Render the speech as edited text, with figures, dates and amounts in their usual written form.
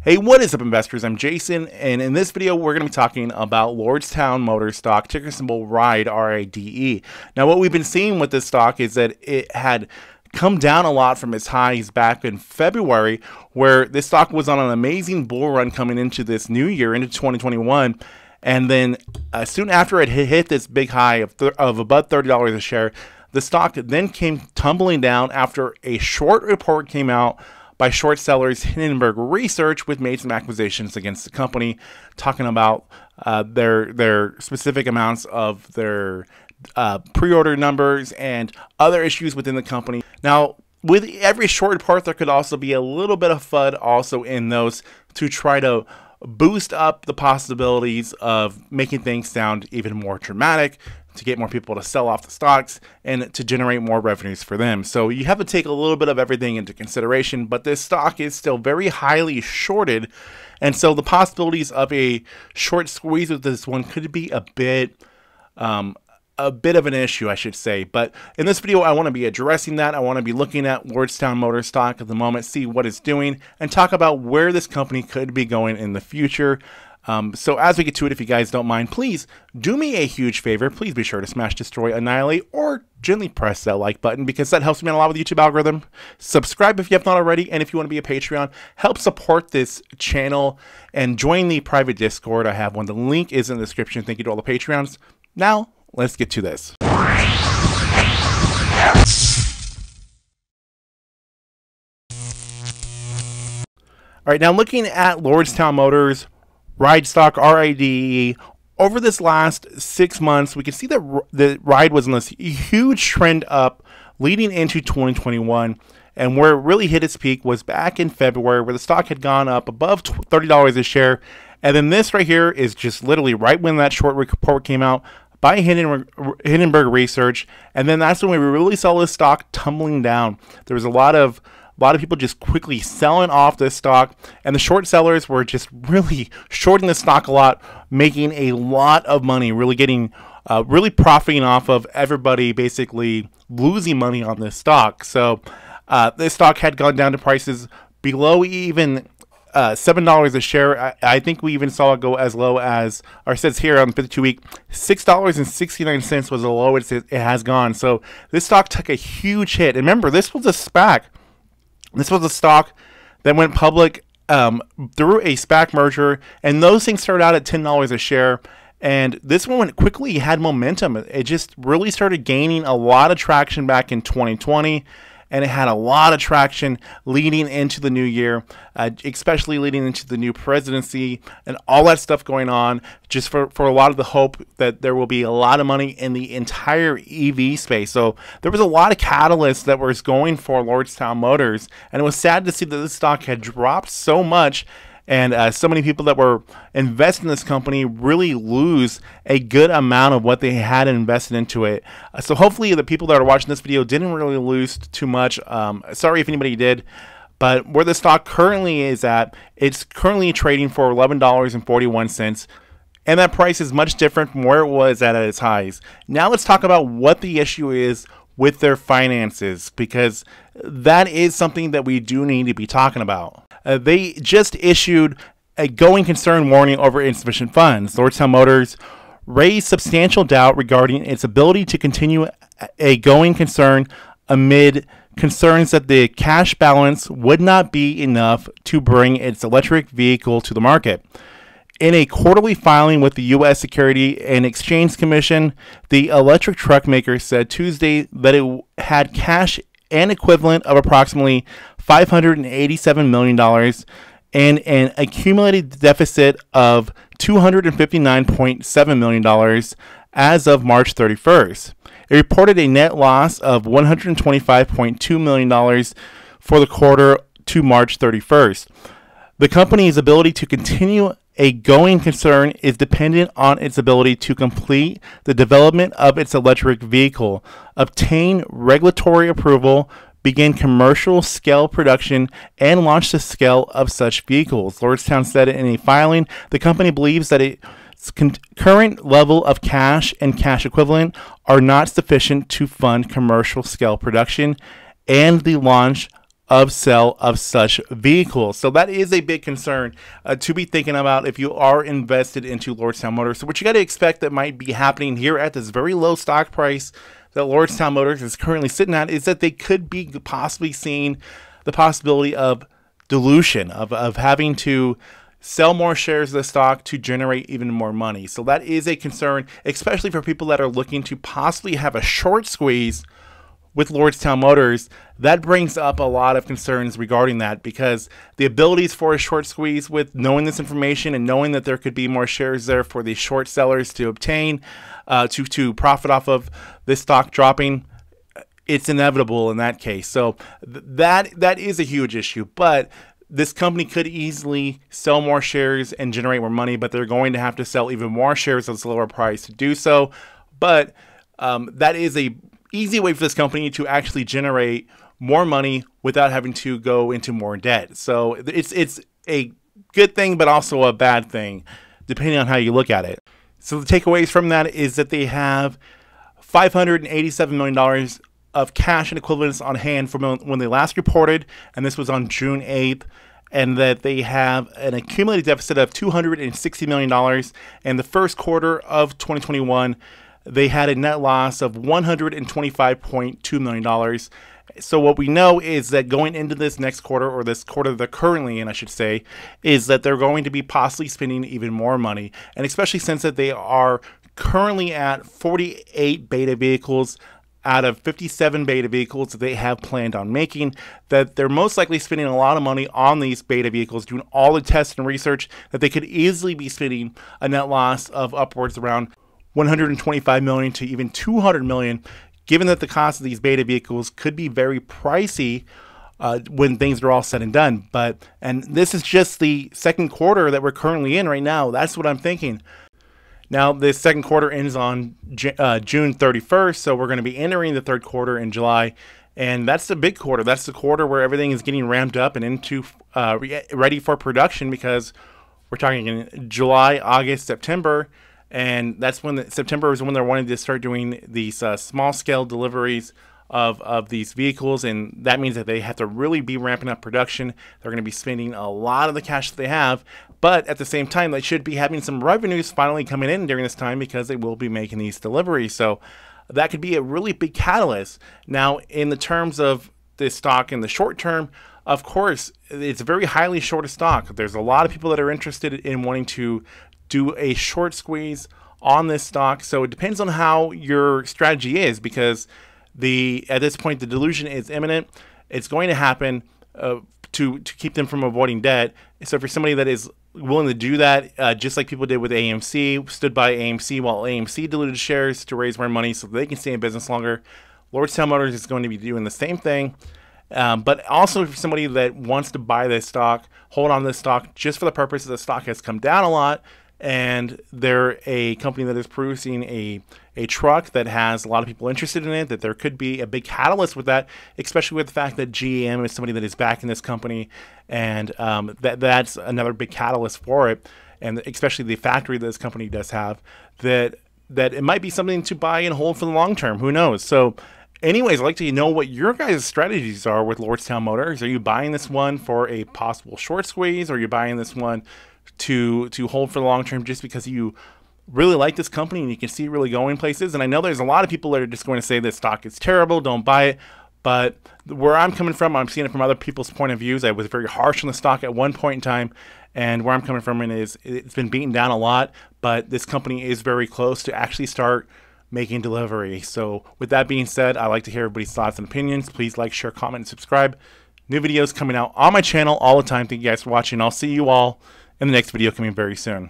Hey, what is up, investors? I'm Jason, and in this video, we're going to be talking about Lordstown Motors Stock, ticker symbol RIDE, R-I-D-E. Now, what we've been seeing with this stock is that it had come down a lot from its highs back in February, where this stock was on an amazing bull run coming into this new year, into 2021. And then soon after it hit this big high of above $30 a share, the stock then came tumbling down after a short report came out by short sellers Hindenburg Research, which made some accusations against the company, talking about their specific amounts of their pre-order numbers and other issues within the company. Now, with every short report, there could also be a little bit of FUD also in those to try to boost up the possibilities of making things sound even more dramatic, to get more people to sell off the stocks and to generate more revenues for them. So you have to take a little bit of everything into consideration, but this stock is still very highly shorted. And so the possibilities of a short squeeze with this one could be a bit of an issue, I should say. But in this video, I want to be addressing that. I want to be looking at Lordstown Motors Stock at the moment, see what it's doing, and talk about where this company could be going in the future. So as we get to it, if you guys don't mind, please do me a huge favor. Please be sure to smash, destroy, annihilate, or gently press that like button, because that helps me out a lot with the YouTube algorithm. Subscribe if you have not already, and if you want to be a Patreon, help support this channel and join the private Discord. I have one. The link is in the description. Thank you to all the Patreons. Now, let's get to this. All right, now looking at Lordstown Motors RIDE stock, R-I-D-E, over this last 6 months, we can see that the RIDE was on this huge trend up leading into 2021. And where it really hit its peak was back in February, where the stock had gone up above $30 a share. And then this right here is just literally right when that short report came out by Hindenburg Research. And then that's when we really saw this stock tumbling down. There was a lot of people just quickly selling off this stock, and the short sellers were just really shorting the stock a lot, making a lot of money, really getting, really profiting off of everybody basically losing money on this stock. So this stock had gone down to prices below even $7 a share. I think we even saw it go as low as, or it says here on the 52-week, $6.69 was the lowest it has gone. So this stock took a huge hit. And remember, this was a SPAC. This was a stock that went public through a SPAC merger, and those things started out at $10 a share. And this one quickly had momentum. It just really started gaining a lot of traction back in 2020, and it had a lot of traction leading into the new year, especially leading into the new presidency and all that stuff going on, just for a lot of the hope that there will be a lot of money in the entire EV space. So there was a lot of catalysts that was going for Lordstown Motors, and it was sad to see that this stock had dropped so much, and so many people that were invested in this company really lose a good amount of what they had invested into it. So hopefully the people that are watching this video didn't really lose too much. Sorry if anybody did. But where the stock currently is at, it's currently trading for $11.41. And that price is much different from where it was at its highs. Now let's talk about what the issue is with their finances, because that is something that we do need to be talking about. They just issued a going concern warning over insufficient funds. Lordstown Motors raised substantial doubt regarding its ability to continue a going concern amid concerns that the cash balance would not be enough to bring its electric vehicle to the market. In a quarterly filing with the U.S. Security and Exchange Commission, the electric truck maker said Tuesday that it had cash and equivalent of approximately $587 million and an accumulated deficit of $259.7 million as of March 31st. It reported a net loss of $125.2 million for the quarter to March 31st. The company's ability to continue a going concern is dependent on its ability to complete the development of its electric vehicle, obtain regulatory approval, begin commercial scale production, and launch the scale of such vehicles. Lordstown said in a filing, the company believes that its current level of cash and cash equivalent are not sufficient to fund commercial scale production and the launch of sale of such vehicles. So that is a big concern to be thinking about if you are invested into Lordstown Motors. So what you got to expect that might be happening here at this very low stock price that Lordstown Motors is currently sitting at is that they could be possibly seeing the possibility of dilution, of having to sell more shares of the stock to generate even more money. So that is a concern, especially for people that are looking to possibly have a short squeeze with Lordstown Motors. That brings up a lot of concerns regarding that, because the abilities for a short squeeze, with knowing this information and knowing that there could be more shares there for the short sellers to obtain, to profit off of this stock dropping, it's inevitable in that case. So that is a huge issue. But this company could easily sell more shares and generate more money, but they're going to have to sell even more shares at a lower price to do so. But that is a easy way for this company to actually generate more money without having to go into more debt. So it's a good thing, but also a bad thing, depending on how you look at it. So the takeaways from that is that they have $587 million of cash and equivalents on hand from when they last reported, and this was on June 8th, and that they have an accumulated deficit of $260 million. And the first quarter of 2021, they had a net loss of $125.2 million. So what we know is that going into this next quarter, or this quarter they're currently in, I should say, is that they're going to be possibly spending even more money. And especially since that they are currently at 48 beta vehicles out of 57 beta vehicles that they have planned on making, that they're most likely spending a lot of money on these beta vehicles, doing all the tests and research, that they could easily be spending a net loss of upwards around $125 million to even $200 million, given that the cost of these beta vehicles could be very pricey when things are all said and done. And this is just the second quarter that we're currently in right now. That's what I'm thinking. Now, this second quarter ends on June 31st, so we're going to be entering the third quarter in July, and that's the big quarter. That's the quarter where everything is getting ramped up and into ready for production, because we're talking in July, August, September. And that's when September is when they're wanting to start doing these small-scale deliveries of these vehicles, and that means that they have to really be ramping up production. They're going to be spending a lot of the cash that they have, but at the same time, they should be having some revenues finally coming in during this time, because they will be making these deliveries. So that could be a really big catalyst. Now, in the terms of this stock in the short term, of course, it's very highly short of stock. There's a lot of people that are interested in wanting to do a short squeeze on this stock. So it depends on how your strategy is, because at this point the dilution is imminent. It's going to happen to keep them from avoiding debt. So if you're somebody that is willing to do that, just like people did with AMC, stood by AMC while AMC diluted shares to raise more money so they can stay in business longer, Lordstown Motors is going to be doing the same thing. But also for somebody that wants to buy this stock, hold on to this stock just for the purpose that the stock has come down a lot, and they're a company that is producing a truck that has a lot of people interested in it, that there could be a big catalyst with that, especially with the fact that GM is somebody that is backing this company, and that's another big catalyst for it, and especially the factory that this company does have, that it might be something to buy and hold for the long term. Who knows? So anyways, I'd like to know what your guys' strategies are with Lordstown Motors. Are you buying this one for a possible short squeeze, or are you buying this one to hold for the long term just because you really like this company and you can see it really going places? And I know there's a lot of people that are just going to say this stock is terrible, don't buy it. But where I'm coming from, I'm seeing it from other people's point of views. I was very harsh on the stock at one point in time, and where I'm coming from is it's been beaten down a lot, but this company is very close to actually start making delivery. So with that being said, I'd like to hear everybody's thoughts and opinions. Please like, share, comment, and subscribe. New videos coming out on my channel all the time. Thank you guys for watching. I'll see you all in the next video coming very soon.